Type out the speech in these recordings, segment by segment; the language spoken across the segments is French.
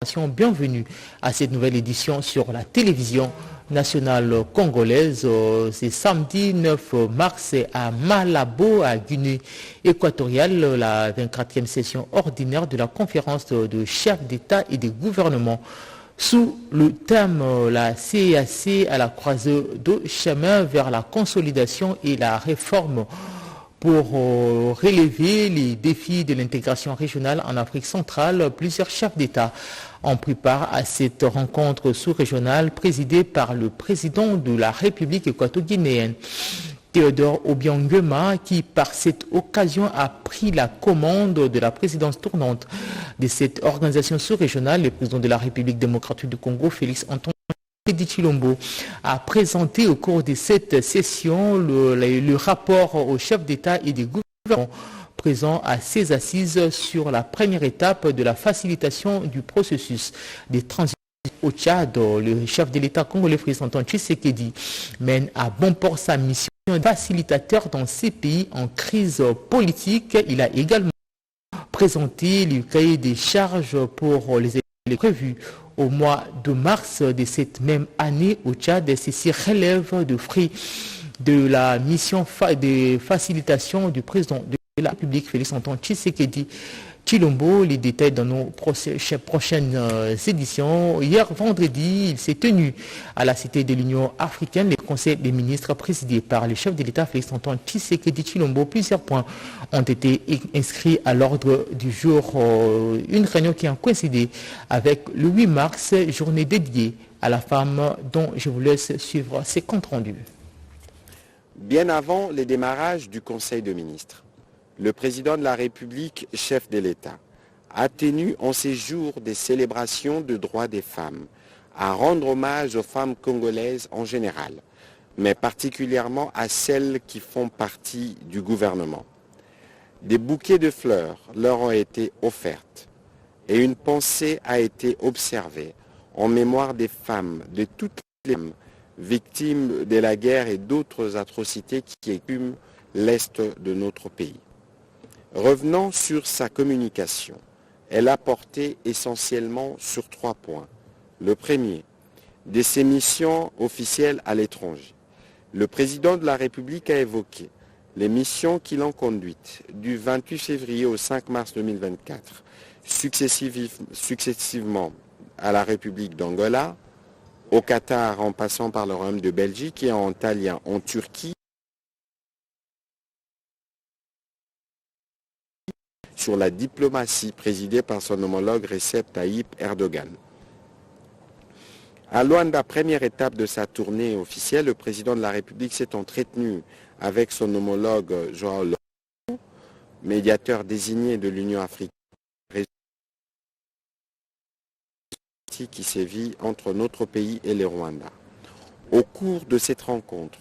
Bienvenue à cette nouvelle édition sur la télévision nationale congolaise. C'est samedi 9 mars à Malabo, à Guinée équatoriale, la 24e session ordinaire de la conférence de chefs d'État et de gouvernement. Sous le thème la CEAC à la croisée de chemin vers la consolidation et la réforme pour relever les défis de l'intégration régionale en Afrique centrale, plusieurs chefs d'État ont pris part à cette rencontre sous-régionale présidée par le président de la République équato-guinéenne, Théodore Obiang Nguema, qui par cette occasion a pris la commande de la présidence tournante de cette organisation sous-régionale. Le président de la République démocratique du Congo, Félix Antoine Tshilombo, a présenté au cours de cette session le rapport au chef d'État et des gouvernements présents à ces assises sur la première étape de la facilitation du processus de transition au Tchad. Le chef de l'État congolais, Félix Antoine Tshisekedi, mène à bon port sa mission de facilitateur dans ces pays en crise politique. Il a également présenté le cahier des charges pour les élections prévues au mois de mars de cette même année au Tchad. Ceci relève de fruits de la mission de facilitation du président de la République, Félix Antoine Tshisekedi Tshilombo. Les détails dans nos prochaines éditions. Hier vendredi, il s'est tenu à la Cité de l'Union africaine le Conseil des ministres présidé par le chef de l'État Félix Antoine Tshisekedi Tshilombo. Plusieurs points ont été inscrits à l'ordre du jour. Une réunion qui a coïncidé avec le 8 mars, journée dédiée à la femme, dont je vous laisse suivre ces comptes rendus. Bien avant le démarrage du Conseil des ministres, le président de la République, chef de l'État, a tenu en ces jours des célébrations de droits des femmes à rendre hommage aux femmes congolaises en général, mais particulièrement à celles qui font partie du gouvernement. Des bouquets de fleurs leur ont été offertes et une pensée a été observée en mémoire des femmes, de toutes les femmes victimes de la guerre et d'autres atrocités qui écument l'Est de notre pays. Revenant sur sa communication, elle a porté essentiellement sur 3 points. Le premier, de ses missions officielles à l'étranger. Le président de la République a évoqué les missions qu'il a conduites du 28 février au 5 mars 2024, successivement à la République d'Angola, au Qatar en passant par le Royaume de Belgique et en Antalya en Turquie, sur la diplomatie présidée par son homologue Recep Tayyip Erdogan. À Luanda, première étape de sa tournée officielle, le président de la République s'est entretenu avec son homologue Joao Lourenço, médiateur désigné de l'Union africaine, qui sévit entre notre pays et le Rwanda. Au cours de cette rencontre,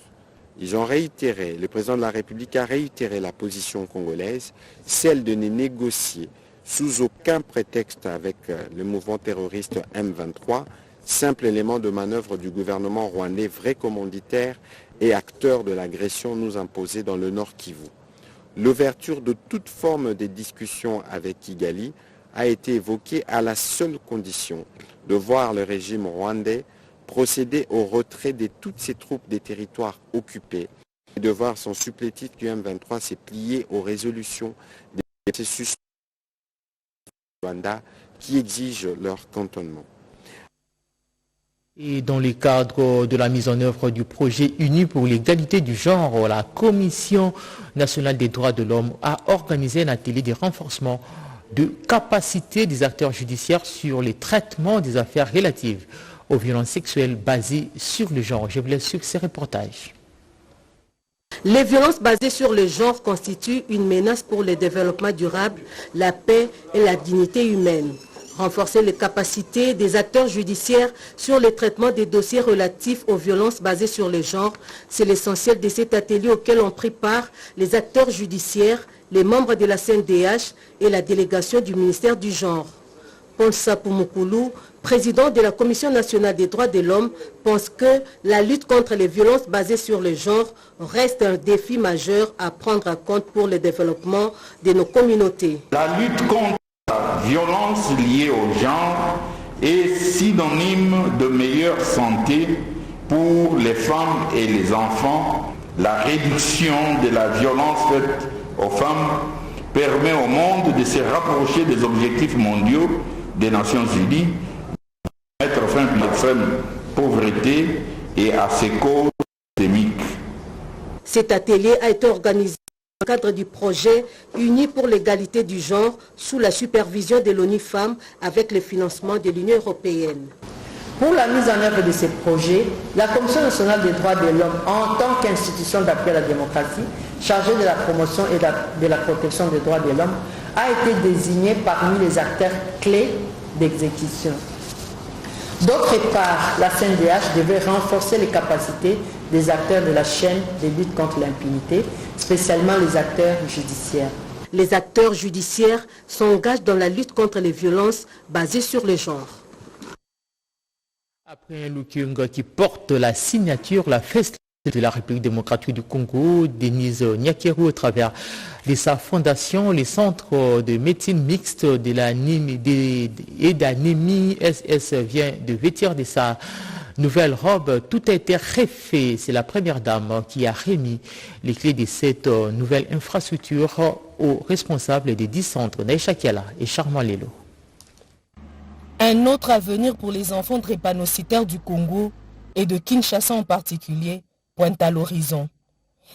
le président de la République a réitéré la position congolaise, celle de ne négocier sous aucun prétexte avec le mouvement terroriste M23, simple élément de manœuvre du gouvernement rwandais, vrai commanditaire et acteur de l'agression nous imposée dans le Nord Kivu. L'ouverture de toute forme de discussion avec Kigali a été évoquée à la seule condition de voir le régime rwandais procéder au retrait de toutes ses troupes des territoires occupés et de voir son supplétif du M23 s'est plié aux résolutions des processus du Rwanda qui exigent leur cantonnement. Et dans le cadre de la mise en œuvre du projet uni pour l'égalité du genre, la Commission nationale des droits de l'homme a organisé un atelier de renforcement de capacité des acteurs judiciaires sur les traitements des affaires relatives aux violences sexuelles basées sur le genre. Je vous laisse sur ces reportages. Les violences basées sur le genre constituent une menace pour le développement durable, la paix et la dignité humaine. Renforcer les capacités des acteurs judiciaires sur le traitement des dossiers relatifs aux violences basées sur le genre, c'est l'essentiel de cet atelier auquel ont pris part les acteurs judiciaires, les membres de la CNDH et la délégation du ministère du genre. Ponsa Pumukulu, président de la Commission nationale des droits de l'homme, pense que la lutte contre les violences basées sur le genre reste un défi majeur à prendre en compte pour le développement de nos communautés. La lutte contre la violence liée au genre est synonyme de meilleure santé pour les femmes et les enfants. La réduction de la violence faite aux femmes permet au monde de se rapprocher des objectifs mondiaux des Nations Unies, de mettre fin à l'extrême pauvreté et à ses causes systémiques. Cet atelier a été organisé dans le cadre du projet Unis pour l'égalité du genre sous la supervision de l'ONU Femmes avec le financement de l'Union européenne. Pour la mise en œuvre de ces projets, la Commission nationale des droits de l'homme, en tant qu'institution d'appui à la démocratie, chargée de la promotion et de la protection des droits de l'homme, a été désignée parmi les acteurs clés d'exécution. D'autre part, la CNDH devait renforcer les capacités des acteurs de la chaîne de lutte contre l'impunité, spécialement les acteurs judiciaires. Les acteurs judiciaires s'engagent dans la lutte contre les violences basées sur le genre. Après un Lukunga qui porte la signature, la fête de la République démocratique du Congo, Denise Nyakeru, au travers de sa fondation, les centres de médecine mixte et d'anémie SS vient de vêtir de sa nouvelle robe. Tout a été refait. C'est la première dame qui a remis les clés de cette nouvelle infrastructure aux responsables des 10 centres, Naïcha Kiala et Charmant Lelo. Un autre avenir pour les enfants drépanocytaires du Congo et de Kinshasa en particulier pointe à l'horizon.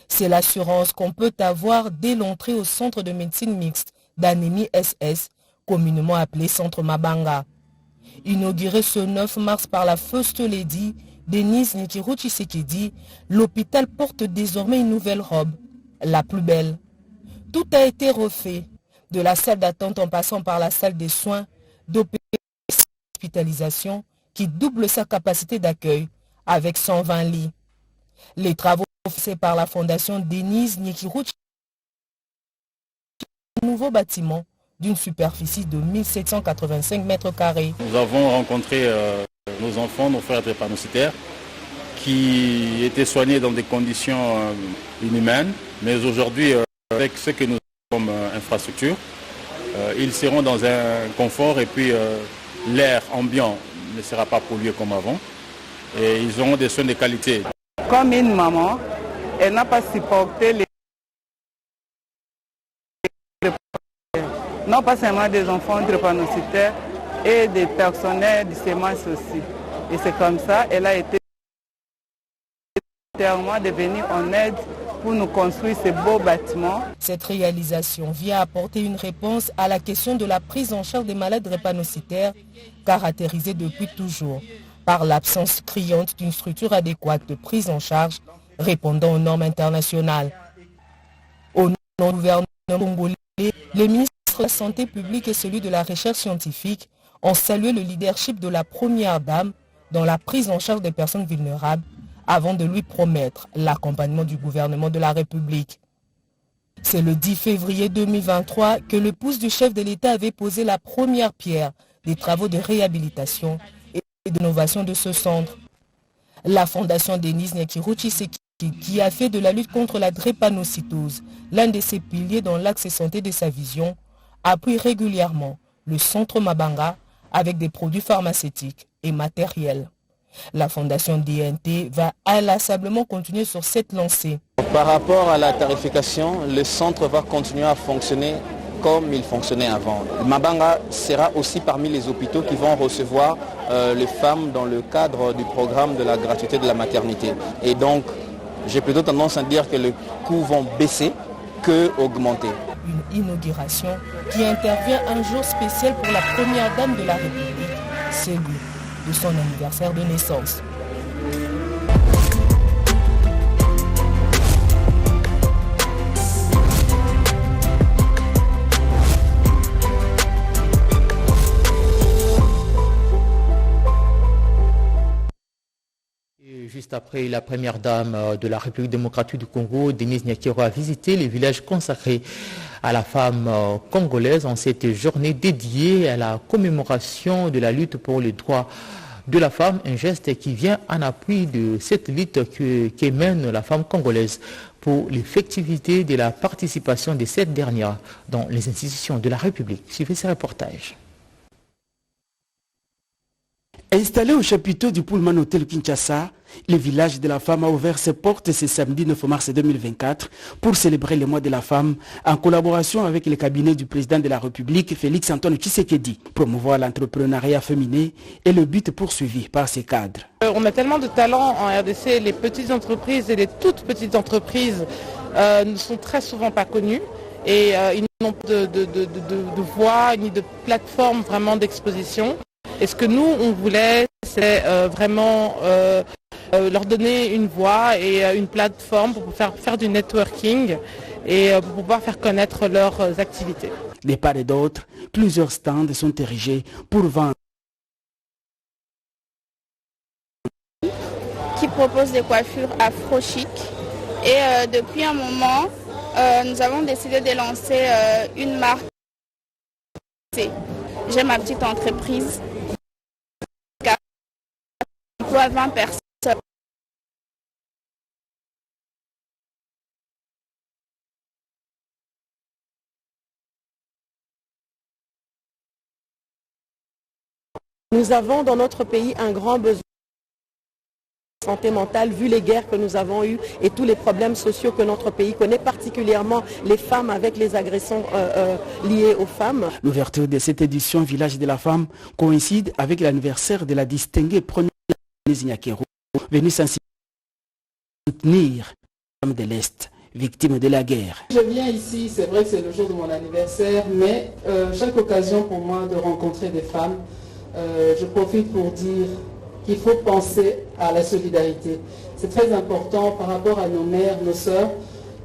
C'est l'assurance qu'on peut avoir dès l'entrée au centre de médecine mixte d'anémie SS, communément appelé Centre Mabanga. Inauguré ce 9 mars par la First Lady Denise Nyakeru Tshisekedi, l'hôpital porte désormais une nouvelle robe, la plus belle. Tout a été refait, de la salle d'attente en passant par la salle des soins, d'hospitalisation qui double sa capacité d'accueil avec 120 lits. Les travaux faits par la fondation Denise Nyakeru, un nouveau bâtiment d'une superficie de 1785 mètres carrés. Nous avons rencontré nos enfants, nos frères drépanocytaires, qui étaient soignés dans des conditions inhumaines, mais aujourd'hui, avec ce que nous avons comme infrastructure, ils seront dans un confort et puis l'air ambiant ne sera pas pollué comme avant et ils auront des soins de qualité. Comme une maman, elle n'a pas supporté les... non pas seulement des enfants drépanocytaires et des personnels du SEMAS aussi. Et c'est comme ça, elle a été de venir en aide pour nous construire ces beaux bâtiments. Cette réalisation vient apporter une réponse à la question de la prise en charge des malades drépanocytaires, caractérisée depuis toujours par l'absence criante d'une structure adéquate de prise en charge répondant aux normes internationales. Au nom du gouvernement congolais, les ministres de la Santé publique et celui de la Recherche scientifique ont salué le leadership de la première dame dans la prise en charge des personnes vulnérables avant de lui promettre l'accompagnement du gouvernement de la République. C'est le 10 février 2023 que l'épouse du chef de l'État avait posé la première pierre des travaux de réhabilitation et d'innovation de ce centre. La fondation Denise Nyakeru Tshisekedi, qui a fait de la lutte contre la drépanocytose l'un de ses piliers dans l'axe santé de sa vision, appuie régulièrement le centre Mabanga avec des produits pharmaceutiques et matériels. La fondation DNT va inlassablement continuer sur cette lancée. Par rapport à la tarification, le centre va continuer à fonctionner comme il fonctionnait avant. Mabanga sera aussi parmi les hôpitaux qui vont recevoir les femmes dans le cadre du programme de la gratuité de la maternité. Et donc, j'ai plutôt tendance à dire que les coûts vont baisser que augmenter. Une inauguration qui intervient un jour spécial pour la première dame de la République, celui de son anniversaire de naissance. Juste après, la première dame de la République démocratique du Congo, Denise Nyakeru, a visité les villages consacrés à la femme congolaise en cette journée dédiée à la commémoration de la lutte pour les droits de la femme, un geste qui vient en appui de cette lutte que mène la femme congolaise pour l'effectivité de la participation de cette dernière dans les institutions de la République. Suivez ce reportage. Installé au chapiteau du Pullman Hotel Kinshasa, le village de la femme a ouvert ses portes ce samedi 9 mars 2024 pour célébrer le mois de la femme en collaboration avec le cabinet du président de la République, Félix Antoine Tshisekedi. Promouvoir l'entrepreneuriat féminin est le but poursuivi par ces cadres. On a tellement de talents en RDC, les petites entreprises et les toutes petites entreprises ne sont très souvent pas connues et ils n'ont pas de voix ni de plateforme vraiment d'exposition. Et ce que nous, on voulait, c'est vraiment leur donner une voix et une plateforme pour faire du networking et pour pouvoir faire connaître leurs activités. De part et d'autre, plusieurs stands sont érigés pour vendre. Qui propose des coiffures afro-chic. Et depuis un moment, nous avons décidé de lancer une marque. J'ai ma petite entreprise. J'emploie 20 personnes. Nous avons dans notre pays un grand besoin de santé mentale vu les guerres que nous avons eues et tous les problèmes sociaux que notre pays connaît, particulièrement les femmes avec les agressions liées aux femmes. L'ouverture de cette édition Village de la Femme coïncide avec l'anniversaire de la distinguée première Nyakero, venue soutenir les femmes de l'Est, victimes de la guerre. Je viens ici, c'est vrai que c'est le jour de mon anniversaire, mais chaque occasion pour moi de rencontrer des femmes, je profite pour dire qu'il faut penser à la solidarité. C'est très important par rapport à nos mères, nos sœurs.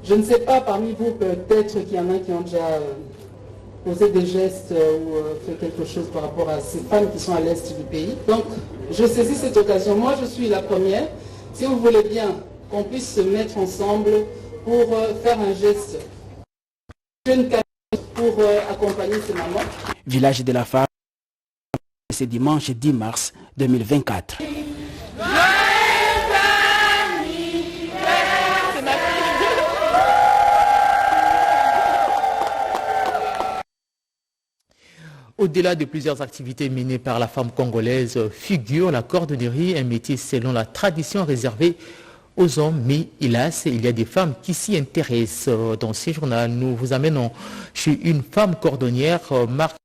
Je ne sais pas, parmi vous, peut-être qu'il y en a qui ont déjà posé des gestes ou fait quelque chose par rapport à ces femmes qui sont à l'est du pays. Donc, je saisis cette occasion. Moi, je suis la première. Si vous voulez bien qu'on puisse se mettre ensemble pour faire un geste pour accompagner ces mamans. Village de la Femme, c'est dimanche 10 mars 2024. Au-delà de plusieurs activités menées par la femme congolaise, figure la cordonnerie, un métier selon la tradition réservé aux hommes, mais hélas, il y a des femmes qui s'y intéressent. Dans ce journal, nous vous amenons chez une femme cordonnière, Marc.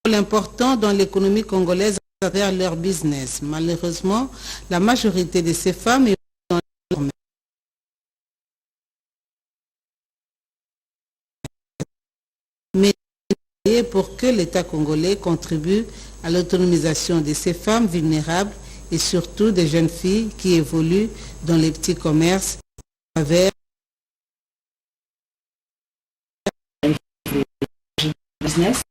L'important dans l'économie congolaise à travers leur business. Malheureusement, la majorité de ces femmes est dans leur mais pour que l'État congolais contribue à l'autonomisation de ces femmes vulnérables et surtout des jeunes filles qui évoluent dans les petits commerces à travers business.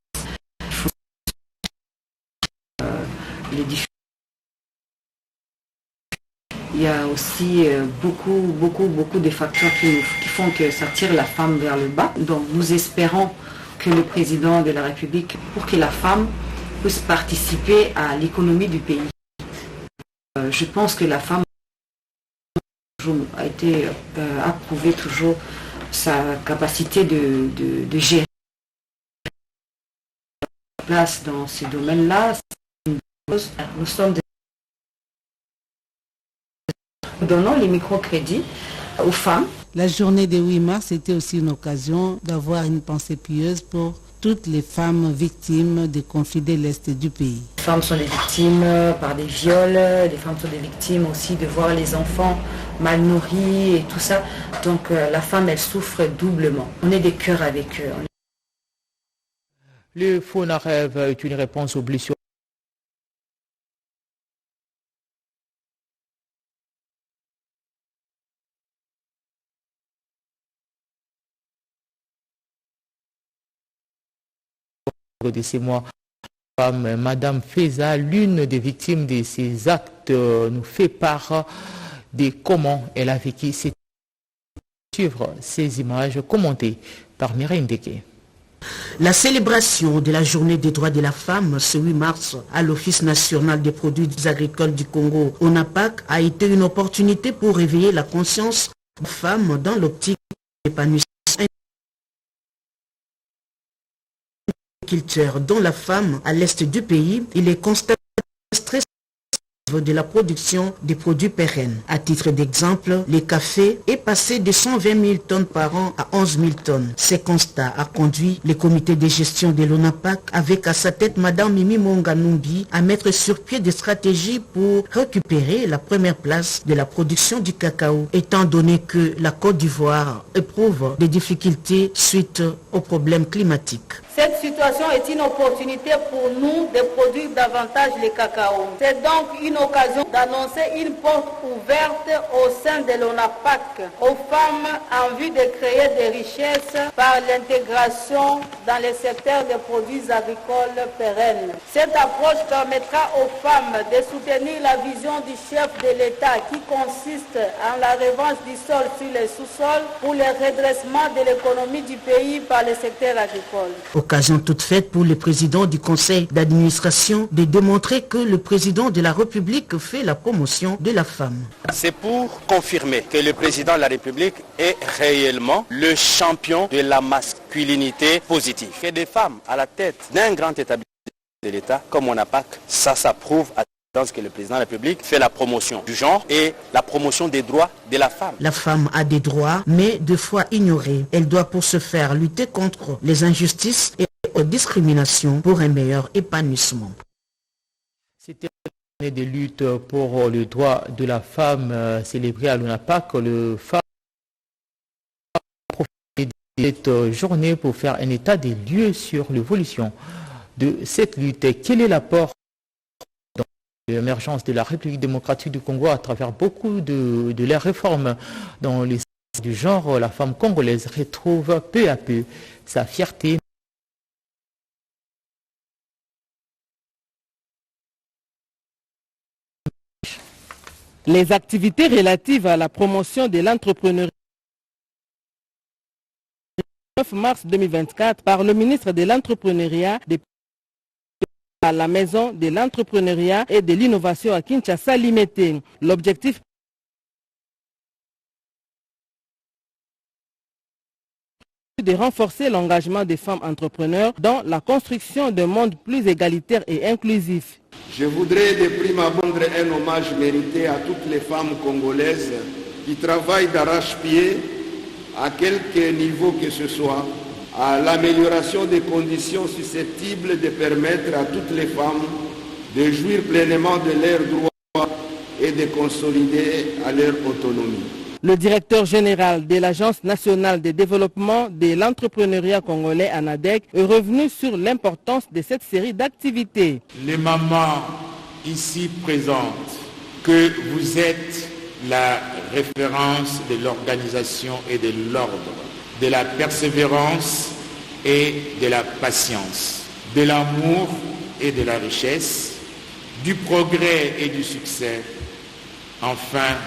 Il y a aussi beaucoup de facteurs qui font que ça tire la femme vers le bas. Donc nous espérons que le président de la République, pour que la femme puisse participer à l'économie du pays. Je pense que la femme a prouvé toujours sa capacité de gérer la place dans ces domaines-là. Nous sommes nous donnons les microcrédits aux femmes. La journée du 8 mars était aussi une occasion d'avoir une pensée pieuse pour toutes les femmes victimes des conflits de l'Est du pays. Les femmes sont des victimes par des viols, les femmes sont des victimes aussi de voir les enfants mal nourris et tout ça. Donc la femme, elle souffre doublement. On est des cœurs avec eux. Le Fonarève est une réponse aux blessures. De ces mois, Madame Feza, l'une des victimes de ces actes, nous fait part de comment elle a vécu. C'est suivre ces images commentées par Mireille Ndeke. La célébration de la journée des droits de la femme ce 8 mars à l'Office national des produits agricoles du Congo, ONAPAC, a été une opportunité pour réveiller la conscience des femmes dans l'optique d'épanouissement agriculteur dont la femme à l'est du pays. Il est constaté de la production des produits pérennes. À titre d'exemple, le café est passé de 120 000 tonnes par an à 11 000 tonnes. Ce constat a conduit le comité de gestion de l'ONAPAC, avec à sa tête Madame Mimi Monganumbi, à mettre sur pied des stratégies pour récupérer la première place de la production du cacao, étant donné que la Côte d'Ivoire éprouve des difficultés suite aux problèmes climatiques. Cette situation est une opportunité pour nous de produire davantage le cacao. C'est donc une occasion d'annoncer une porte ouverte au sein de l'ONAPAC aux femmes en vue de créer des richesses par l'intégration dans le secteur des produits agricoles pérennes. Cette approche permettra aux femmes de soutenir la vision du chef de l'État qui consiste en la revanche du sol sur les sous-sols pour le redressement de l'économie du pays par le secteur agricole. Occasion toute faite pour le président du conseil d'administration de démontrer que le président de la République fait la promotion de la femme. C'est pour confirmer que le président de la République est réellement le champion de la masculinité positive. Que des femmes à la tête d'un grand établissement de l'État comme ONAPAC, ça prouve à que le président de la République fait la promotion du genre et la promotion des droits de la femme. La femme a des droits, mais deux fois ignorés. Elle doit pour ce faire lutter contre les injustices et les discriminations pour un meilleur épanouissement. C'était une journée de lutte pour le droit de la femme célébrée à l'ONAPAC. Le FAM a profité de cette journée pour faire un état des lieux sur l'évolution de cette lutte. Quel est l'apport l'émergence de la République démocratique du Congo à travers beaucoup de leurs réformes dans les sens du genre? La femme congolaise retrouve peu à peu sa fierté. Les activités relatives à la promotion de l'entrepreneuriat le 9 mars 2024 par le ministre de l'Entrepreneuriat à la Maison de l'Entrepreneuriat et de l'Innovation à Kinshasa Limité. L'objectif est de renforcer l'engagement des femmes entrepreneurs dans la construction d'un monde plus égalitaire et inclusif. Je voudrais de prime abord un hommage mérité à toutes les femmes congolaises qui travaillent d'arrache-pied à quelque niveau que ce soit, à l'amélioration des conditions susceptibles de permettre à toutes les femmes de jouir pleinement de leurs droits et de consolider à leur autonomie. Le directeur général de l'Agence nationale de développement de l'entrepreneuriat congolais, ANADEC, est revenu sur l'importance de cette série d'activités. Les mamans ici présentes, que vous êtes la référence de l'organisation et de l'ordre, de la persévérance et de la patience, de l'amour et de la richesse, du progrès et du succès, enfin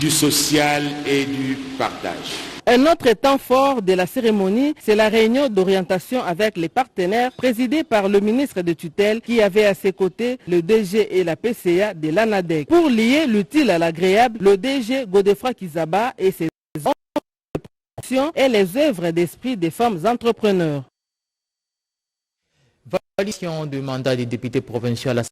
du social et du partage. Un autre temps fort de la cérémonie, c'est la réunion d'orientation avec les partenaires présidée par le ministre de tutelle qui avait à ses côtés le DG et la PCA de l'ANADEC. Pour lier l'utile à l'agréable, le DG Godefroy Kizaba et ses et les œuvres d'esprit des femmes entrepreneurs. Validation du mandat des députés provinciaux à la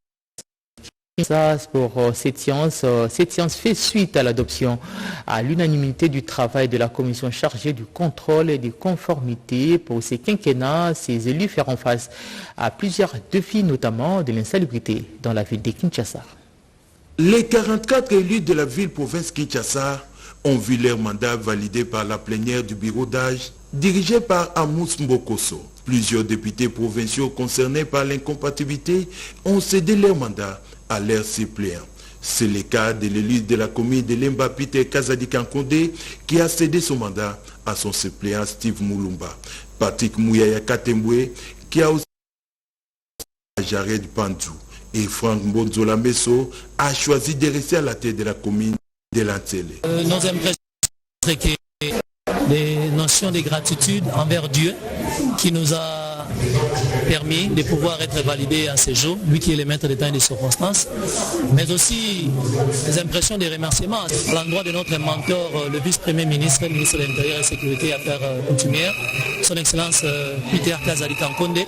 pour cette séance. Cette séance fait suite à l'adoption à l'unanimité du travail de la commission chargée du contrôle et des conformités. Pour ces quinquennats, ces élus feront face à plusieurs défis, notamment de l'insalubrité dans la ville de Kinshasa. Les 44 élus de la ville-province Kinshasa ont vu leur mandat validé par la plénière du bureau d'âge dirigé par Amos Mbokoso. Plusieurs députés provinciaux concernés par l'incompatibilité ont cédé leur mandat à leurs suppléants. C'est le cas de l'élu de la commune de Lemba Peter Kazadi Kankonde qui a cédé son mandat à son suppléant Steve Moulumba. Patrick Mouyaya Katembwe qui a aussi Jared Pandjou et Franck Mbonzola Messo a choisi de rester à la tête de la commune de Lantélé. Nos impressions, c'est que des notions de gratitude envers Dieu qui nous a a permis de pouvoir être validé à ce jour, lui qui est le maître des temps et des circonstances, mais aussi des impressions de remerciements à l'endroit de notre mentor, le vice-premier ministre, ministre de l'Intérieur et Sécurité et Affaires coutumières, son Excellence Peter Kazali Kankonde,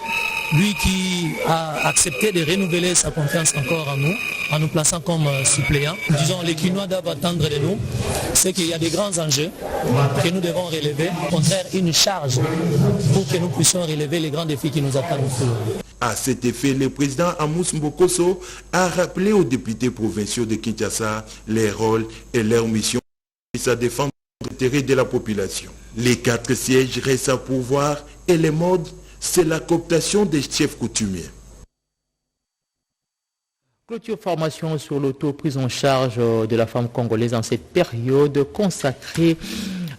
lui qui a accepté de renouveler sa confiance encore en nous plaçant comme suppléants. Disons, les Quinois doivent attendre de nous, c'est qu'il y a des grands enjeux que nous devons relever, au contraire une charge pour que nous puissions relever les grands défis qui nous attendent. À cet effet, le président Amos Mbokoso a rappelé aux députés provinciaux de Kinshasa les rôles et leurs missions à défendre l'intérêt de la population. Les 4 sièges restent à pourvoir et les modes, c'est la cooptation des chefs coutumiers. Clôture formation sur l'auto-prise en charge de la femme congolaise en cette période consacrée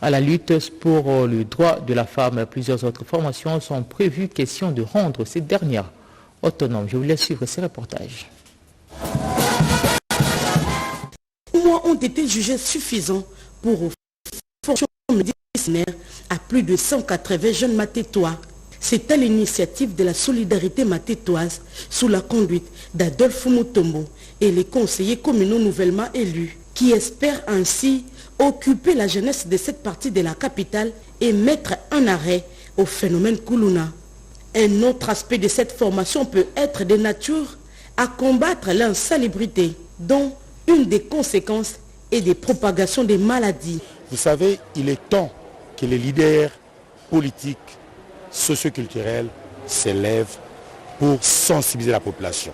à la lutte pour le droit de la femme. Plusieurs autres formations sont prévues, question de rendre ces dernières autonomes. Je vous laisse suivre ces reportages. Les mois ont été jugés suffisants pour former médicinaire à plus de 180 jeunes matétois. C'était l'initiative de la solidarité matétoise sous la conduite d'Adolphe Mutombo et les conseillers communaux nouvellement élus qui espèrent ainsi occuper la jeunesse de cette partie de la capitale et mettre un arrêt au phénomène Kuluna. Un autre aspect de cette formation peut être de nature à combattre l'insalubrité, dont une des conséquences est des propagations des maladies. Vous savez, il est temps que les leaders politiques, socioculturels s'élèvent pour sensibiliser la population.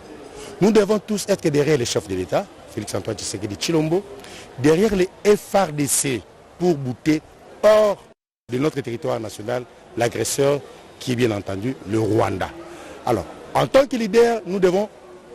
Nous devons tous être derrière les chefs de l'État, Félix-Antoine Tshisekedi Tshilombo, derrière les FRDC pour bouter hors de notre territoire national l'agresseur qui est bien entendu le Rwanda. Alors, en tant que leader, nous devons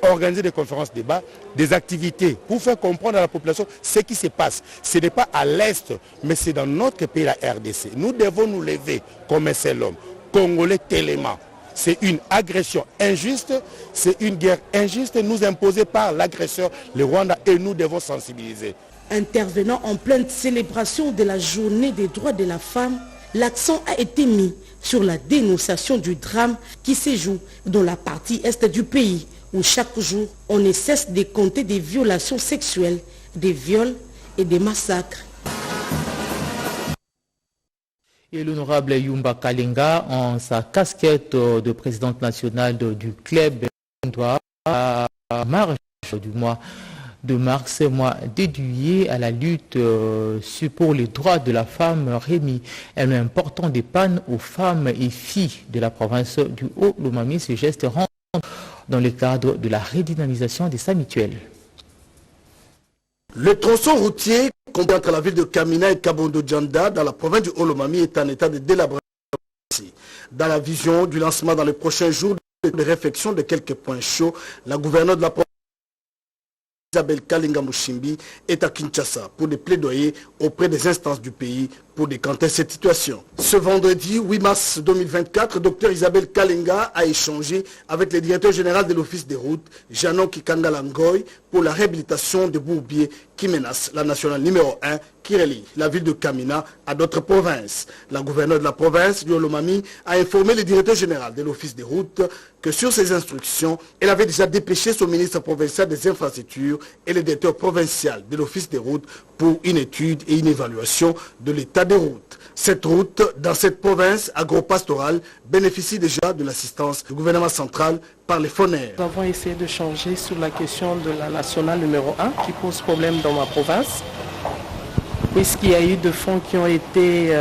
organiser des conférences, débats, des activités pour faire comprendre à la population ce qui se passe. Ce n'est pas à l'Est, mais c'est dans notre pays, la RDC. Nous devons nous lever comme un seul homme, Congolais tellement. C'est une agression injuste, c'est une guerre injuste nous imposée par l'agresseur, le Rwanda, et nous devons sensibiliser. Intervenant en pleine célébration de la journée des droits de la femme, l'accent a été mis sur la dénonciation du drame qui se joue dans la partie est du pays, où chaque jour, on ne cesse de compter des violations sexuelles, des viols et des massacres. Et l'honorable Yumba Kalinga, en sa casquette de présidente nationale du club, à marge du mois de mars, mois dédié à la lutte pour les droits de la femme, remis un important des pannes aux femmes et filles de la province du Haut-Lomami. Ce geste rentre dans le cadre de la redynamisation des mutuelles. Le tronçon routier compris entre la ville de Kamina et Kabondo-Djanda dans la province du Haut-Lomami est en état de délabrement. Dans la vision du lancement dans les prochains jours de réflexion de quelques points chauds, la gouverneure de la province Isabelle Kalinga Mushimbi est à Kinshasa pour des plaidoyers auprès des instances du pays pour décanter cette situation. Ce vendredi 8 mars 2024, Dr Isabelle Kalinga a échangé avec le directeur général de l'Office des routes, Janon Kikangalangoy, pour la réhabilitation des bourbiers qui menacent la nationale numéro 1 qui relie la ville de Kamina à d'autres provinces. La gouverneure de la province du Haut-Lomami a informé le directeur général de l'Office des routes que sur ses instructions, elle avait déjà dépêché son ministre provincial des infrastructures et le directeur provincial de l'Office des routes pour une étude et une évaluation de l'état des routes. Cette route, dans cette province agro-pastorale, bénéficie déjà de l'assistance du gouvernement central par les FONER. Nous avons essayé de changer sur la question de la nationale numéro 1 qui pose problème dans ma province, puisqu'il y a eu des fonds qui ont été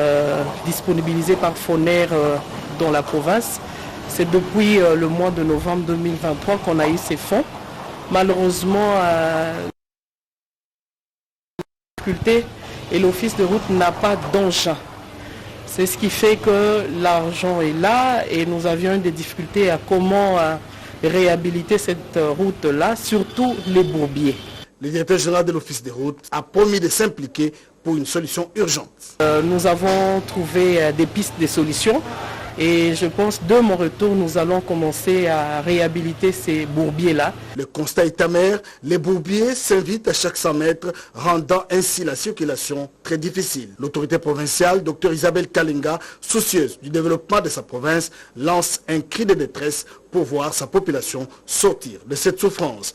disponibilisés par FONER dans la province. C'est depuis le mois de novembre 2023 qu'on a eu ces fonds. Malheureusement, et l'office de route n'a pas d'engin. C'est ce qui fait que l'argent est là et nous avions des difficultés à comment réhabiliter cette route-là, surtout les bourbiers. Le directeur général de l'Office des routes a promis de s'impliquer pour une solution urgente. Nous avons trouvé des pistes de solutions Et je pense de mon retour, nous allons commencer à réhabiliter ces bourbiers-là. Le constat est amer, les bourbiers s'invitent à chaque 100 mètres, rendant ainsi la circulation très difficile. L'autorité provinciale, Dr Isabelle Kalinga, soucieuse du développement de sa province, lance un cri de détresse pour voir sa population sortir de cette souffrance.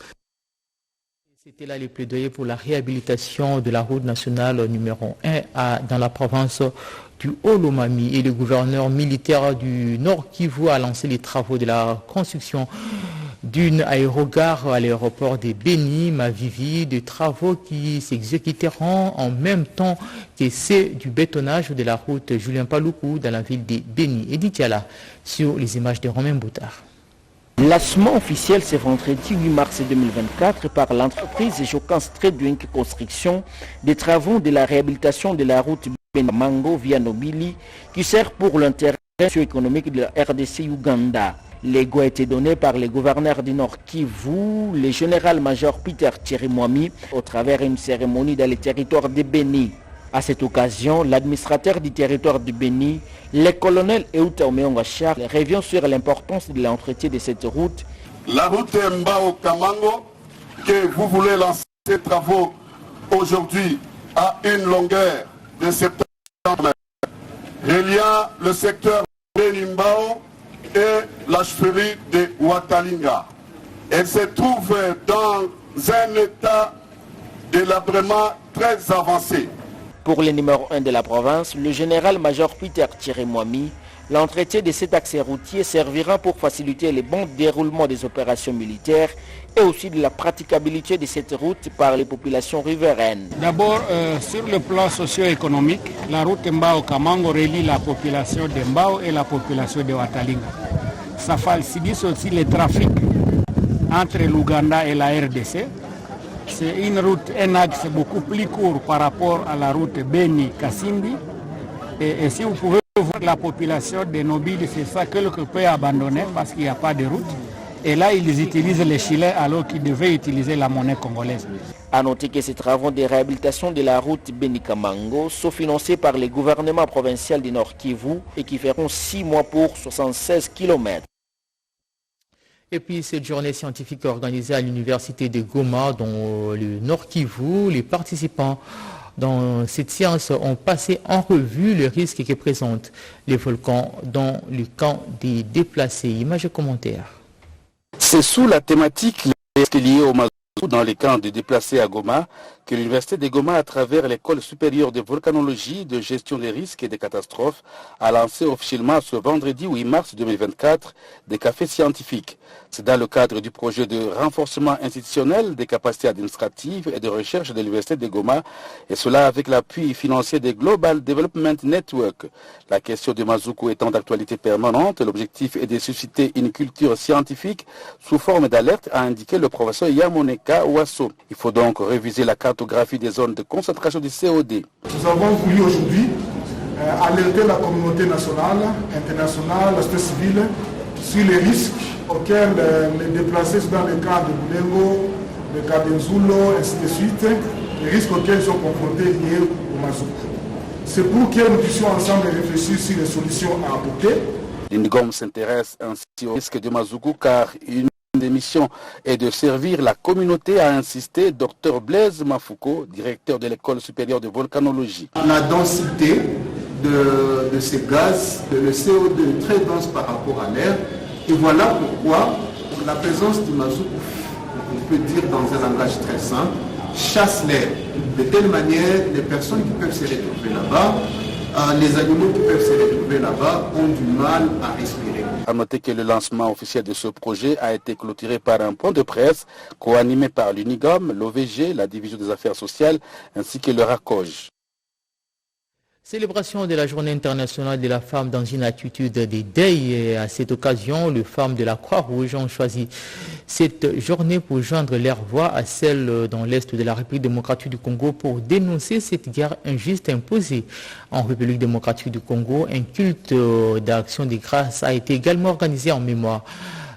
C'était là les plaidoyers pour la réhabilitation de la route nationale numéro 1 dans la province du Haut-Lomami. Et le gouverneur militaire du Nord Kivu a lancé les travaux de la construction d'une aérogare à l'aéroport de Beni, Mavivi, des travaux qui s'exécuteront en même temps que ceux du bétonnage de la route Julien Paloukou dans la ville de Beni. Edith Yala sur les images de Romain Boutard. Lancement officiel ce vendredi 8 mars 2024 par l'entreprise Jokans Trading Construction des travaux de la réhabilitation de la route Beni-Mango via Nobili qui sert pour l'intérêt socio-économique de la RDC Uganda. Les goûts a été donné par le gouverneur du Nord Kivu, le général-major Peter Chirimwami, au travers d'une cérémonie dans le territoire de Beni. À cette occasion, l'administrateur du territoire du Beni, le colonel Euta Omeonga Charles, revient sur l'importance de l'entretien de cette route. La route Mbao-Kamango, que vous voulez lancer ces travaux aujourd'hui à une longueur de 70 km, reliant le secteur Beni-Mbao et la chefferie de Ouatalinga. Elle se trouve dans un état délabrement très avancé. Pour le numéro 1 de la province, le général-major Peter Chirimwami, l'entretien de cet accès routier servira pour faciliter le bon déroulement des opérations militaires et aussi de la praticabilité de cette route par les populations riveraines. D'abord, sur le plan socio-économique, la route Mbao-Kamango relie la population de Mbao et la population de Ouatalinga. Ça facilite aussi le trafic entre l'Ouganda et la RDC. C'est une route, un axe beaucoup plus court par rapport à la route Beni-Kasindi. Et si vous pouvez voir la population de Nobili, c'est ça que l'on peut abandonner parce qu'il n'y a pas de route. Et là, ils utilisent les chilets alors qu'ils devaient utiliser la monnaie congolaise. A noter que ces travaux de réhabilitation de la route Beni-Kamango sont financés par le gouvernement provincial du Nord Kivu et qui feront 6 mois pour 76 km. Et puis cette journée scientifique organisée à l'université de Goma dans le Nord Kivu, les participants dans cette séance ont passé en revue les risques que présentent les volcans dans le camp des déplacés. Images et commentaires. C'est sous la thématique les risques liés au mazout dans les camps des déplacés à Goma que l'université de Goma, à travers l'école supérieure de volcanologie, de gestion des risques et des catastrophes, a lancé officiellement ce vendredi 8 mars 2024 des cafés scientifiques. C'est dans le cadre du projet de renforcement institutionnel des capacités administratives et de recherche de l'université de Goma, et cela avec l'appui financier des Global Development Network. La question du Mazoukou étant d'actualité permanente, l'objectif est de susciter une culture scientifique sous forme d'alerte, a indiqué le professeur Yamoneka Ouasso. Il faut donc réviser la cartographie des zones de concentration du CO2. Nous avons voulu aujourd'hui alerter la communauté nationale, internationale, la société civile sur les risques auxquels les déplacés dans le cas de Boulengo, le cas de Nzulo, ainsi de suite, les risques auxquels ils sont confrontés liés au mazout. C'est pour que nous puissions ensemble réfléchir sur les solutions à apporter. L'INGOM s'intéresse ainsi au risque de Mazoukou car une des missions est de servir la communauté, a insisté Dr Blaise Mafouko, directeur de l'école supérieure de volcanologie. La densité de ces gaz, le CO2 est très dense par rapport à l'air. Et voilà pourquoi la présence du mazout, on peut dire dans un langage très simple, chasse l'air. De telle manière, les personnes qui peuvent se retrouver là-bas, les animaux qui peuvent se retrouver là-bas ont du mal à respirer. A noter que le lancement officiel de ce projet a été clôturé par un point de presse co-animé par l'UNIGOM, l'OVG, la division des affaires sociales ainsi que le RACOJ. Célébration de la journée internationale de la femme dans une attitude de deuil. Et à cette occasion, les femmes de la Croix-Rouge ont choisi cette journée pour joindre leur voix à celle dans l'Est de la République démocratique du Congo pour dénoncer cette guerre injuste imposée. En République démocratique du Congo, un culte d'action de grâce a été également organisé en mémoire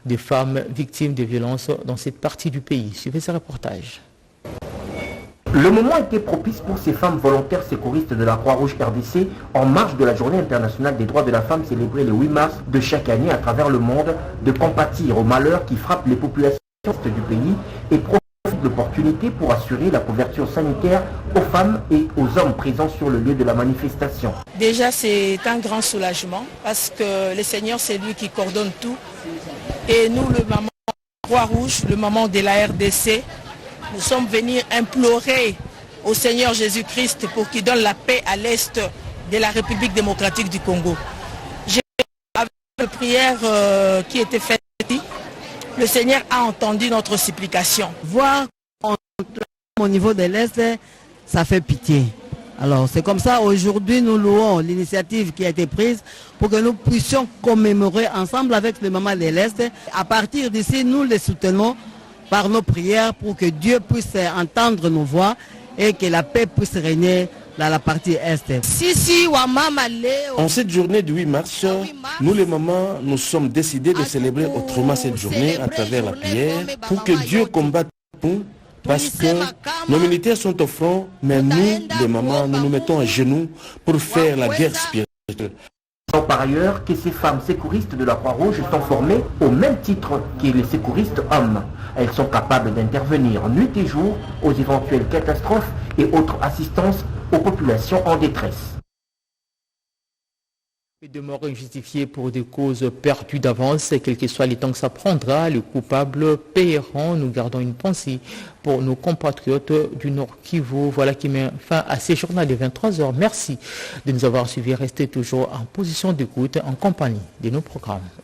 des femmes victimes de violences dans cette partie du pays. Suivez ce reportage. Le moment était propice pour ces femmes volontaires secouristes de la Croix-Rouge RDC en marge de la Journée internationale des droits de la femme célébrée le 8 mars de chaque année à travers le monde de compatir aux malheurs qui frappent les populations du pays et profitent de l'opportunité pour assurer la couverture sanitaire aux femmes et aux hommes présents sur le lieu de la manifestation. Déjà, c'est un grand soulagement parce que le Seigneur, c'est lui qui coordonne tout. Et nous, le moment Croix-Rouge, le moment de la RDC, nous sommes venus implorer au Seigneur Jésus-Christ pour qu'il donne la paix à l'est de la République démocratique du Congo. Avec la prière qui était faite ici, le Seigneur a entendu notre supplication. Voir au niveau de l'Est, ça fait pitié. Alors c'est comme ça, aujourd'hui nous louons l'initiative qui a été prise pour que nous puissions commémorer ensemble avec le Maman de l'Est. À partir d'ici, nous les soutenons par nos prières pour que Dieu puisse entendre nos voix et que la paix puisse régner dans la partie Est. En cette journée du 8 mars, nous les mamans, nous sommes décidés de célébrer autrement cette journée à travers la prière pour que Dieu combatte nous, parce que nos militaires sont au front, mais nous, les mamans, nous nous mettons à genoux pour faire la guerre spirituelle. Par ailleurs, que ces femmes secouristes de la Croix-Rouge sont formées au même titre que les secouristes hommes. Elles sont capables d'intervenir nuit et jour aux éventuelles catastrophes et autres assistances aux populations en détresse. De mort injustifiée pour des causes perdues d'avance, quel que soit les temps que ça prendra, les coupables paieront. Nous gardons une pensée pour nos compatriotes du Nord Kivu. Voilà qui met fin à ces journaux de 23h. Merci de nous avoir suivis. Restez toujours en position d'écoute en compagnie de nos programmes.